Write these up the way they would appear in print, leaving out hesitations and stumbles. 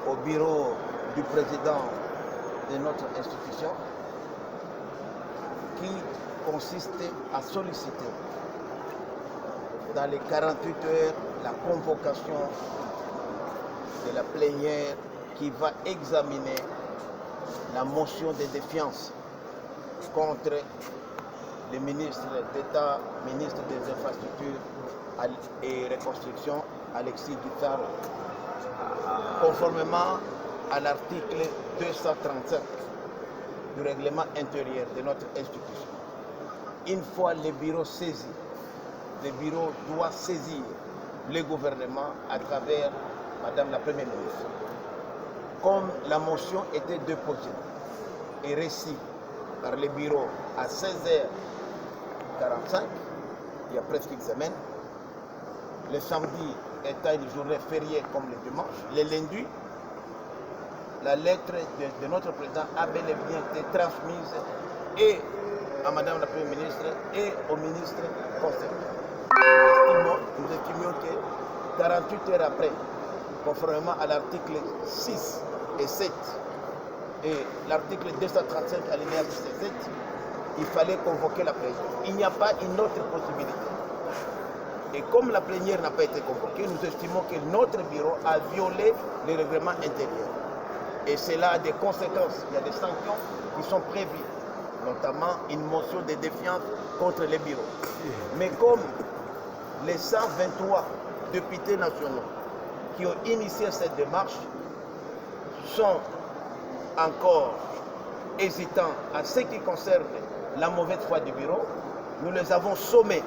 au bureau du président de notre institution qui consiste à solliciter dans les 48 heures la convocation de la plénière qui va examiner la motion de défiance contre le ministre d'État, ministre des Infrastructures et Reconstruction, Alexis Guittaro, conformément à l'article 235 du règlement intérieur de notre institution. Une fois le bureau saisi, le bureau doit saisir le gouvernement à travers Madame la Première ministre. Comme la motion était déposée et reçue par le bureau à 16h45, il y a presque une semaine, le samedi étant une journée fériée comme le dimanche, le lundi, la lettre de notre président a bel et bien été transmise et à Madame la Première ministre et au ministre concerné. Nous estimions que 48 heures après, conformément à l'article 6 et 7 et l'article 235 alinéa 7, il fallait convoquer la plénière. Il n'y a pas une autre possibilité. Et comme la plénière n'a pas été convoquée, nous estimons que notre bureau a violé les règlements intérieurs. Et cela a des conséquences. Il y a des sanctions qui sont prévues, notamment une motion de défiance contre les bureaux. Mais comme les 123 députés nationaux qui ont initié cette démarche sont encore hésitants à ce qui concerne la mauvaise foi du bureau, nous les avons sommés.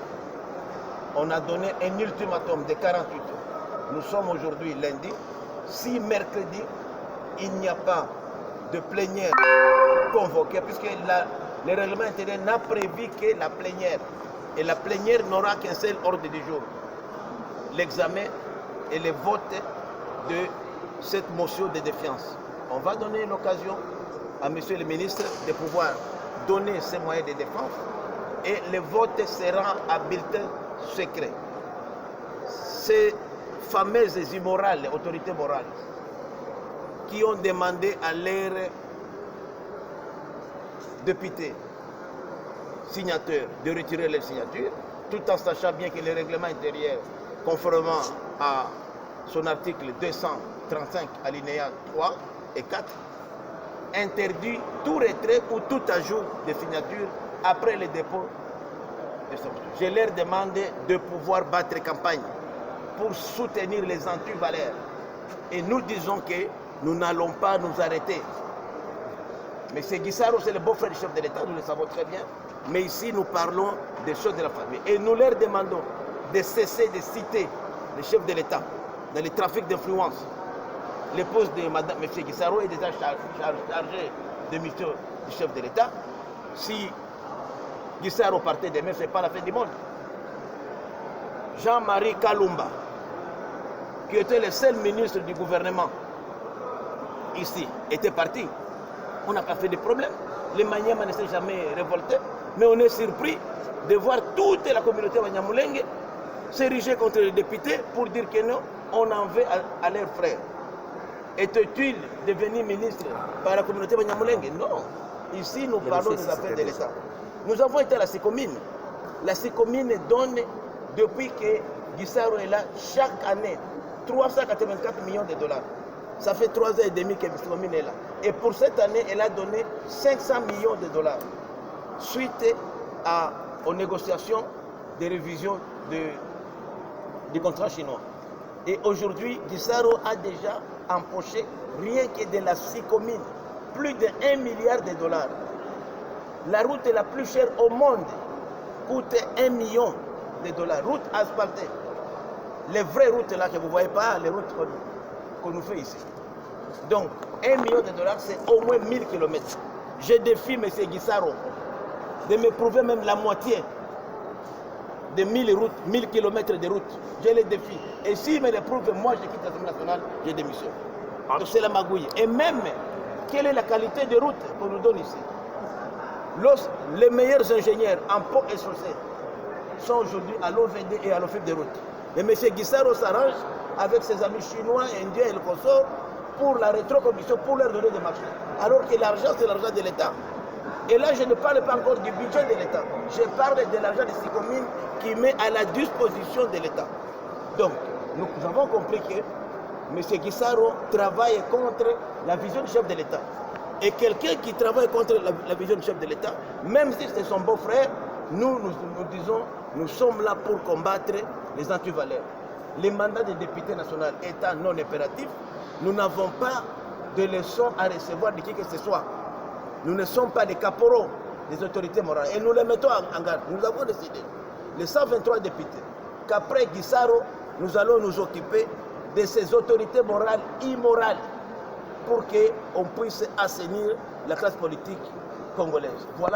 On a donné un ultimatum de 48 heures. Nous sommes aujourd'hui lundi. Si mercredi, il n'y a pas de plénière convoquée, puisque le règlement intérieur n'a prévu que la plénière. Et la plénière n'aura qu'un seul ordre du jour. L'examen et le vote de cette motion de défiance. On va donner l'occasion à Monsieur le ministre de pouvoir donner ces moyens de défense et le vote sera à bulletin secret. Ces fameuses immorales, autorités morales, qui ont demandé à leurs députés signateurs de retirer leurs signatures, tout en sachant bien que le règlement intérieur, conformément à son article 235 alinéa 3 et 4, interdit tout retrait ou tout ajout de signature après le dépôt de son. Je leur demande de pouvoir battre campagne pour soutenir les antivaleurs. Et nous disons que nous n'allons pas nous arrêter. M. Guittaro, c'est le beau-frère du chef de l'État, nous le savons très bien. Mais ici, nous parlons des choses de la famille. Et nous leur demandons de cesser de citer le chef de l'État dans les trafics d'influence. L'épouse de Madame M. Guittaro est déjà chargée de mission du chef de l'État. Si Guittaro partait demain, ce n'est pas la fin du monde. Jean-Marie Kalumba, qui était le seul ministre du gouvernement ici, était parti. On n'a pas fait de problème. Les Maniema ne s'est jamais révolté, mais on est surpris de voir toute la communauté Banyamulenge s'ériger contre les députés pour dire que non, on en veut à leurs frères. Était-il devenu ministre par la communauté Banyamulenge? Non. Ici, nous parlons des affaires de l'État. Nous avons été à la SICOMINE. La SICOMINE donne, depuis que Guittaro est là, chaque année, 384 millions de dollars. Ça fait 3 ans et demi que la SICOMINE est là. Et pour cette année, elle a donné 500 millions de dollars suite aux négociations de révision du contrat chinois. Et aujourd'hui, Guittaro a déjà empoché, rien que de la SICOMINE, plus de 1 milliard de dollars. La route la plus chère au monde coûte 1 million de dollars. Route asphaltée. Les vraies routes là que vous ne voyez pas, les routes qu'on nous fait ici. Donc, 1 million de dollars, c'est au moins 1000 km. Je défie M. Guittaro de me prouver même la moitié de 1000 routes, 1000 km de route. Je les défie. Et s'il me le prouve, moi je quitte l'Assemblée nationale, je démissionne. C'est la magouille. Et même, quelle est la qualité de route qu'on nous donne ici? Les meilleurs ingénieurs en pont et chaussée sont aujourd'hui à l'OVD et à l'Office de route. Et M. Guittaro s'arrange avec ses amis chinois, indiens et le consort pour la rétrocommission, pour leur donner des marchés. Alors que l'argent, c'est l'argent de l'État. Et là, je ne parle pas encore du budget de l'État. Je parle de l'argent de ces communes qui met à la disposition de l'État. Donc, nous avons compris que M. Guissaro travaille contre la vision du chef de l'État. Et quelqu'un qui travaille contre la vision du chef de l'État, même si c'est son beau-frère, nous disons, nous sommes là pour combattre les antivaleurs. Les mandats des députés nationaux étant non impératifs, nous n'avons pas de leçons à recevoir de qui que ce soit. Nous ne sommes pas des caporaux des autorités morales. Et nous les mettons en garde. Nous avons décidé, les 123 députés, qu'après Guissaro, nous allons nous occuper de ces autorités morales immorales pour qu'on puisse assainir la classe politique congolaise. Voilà.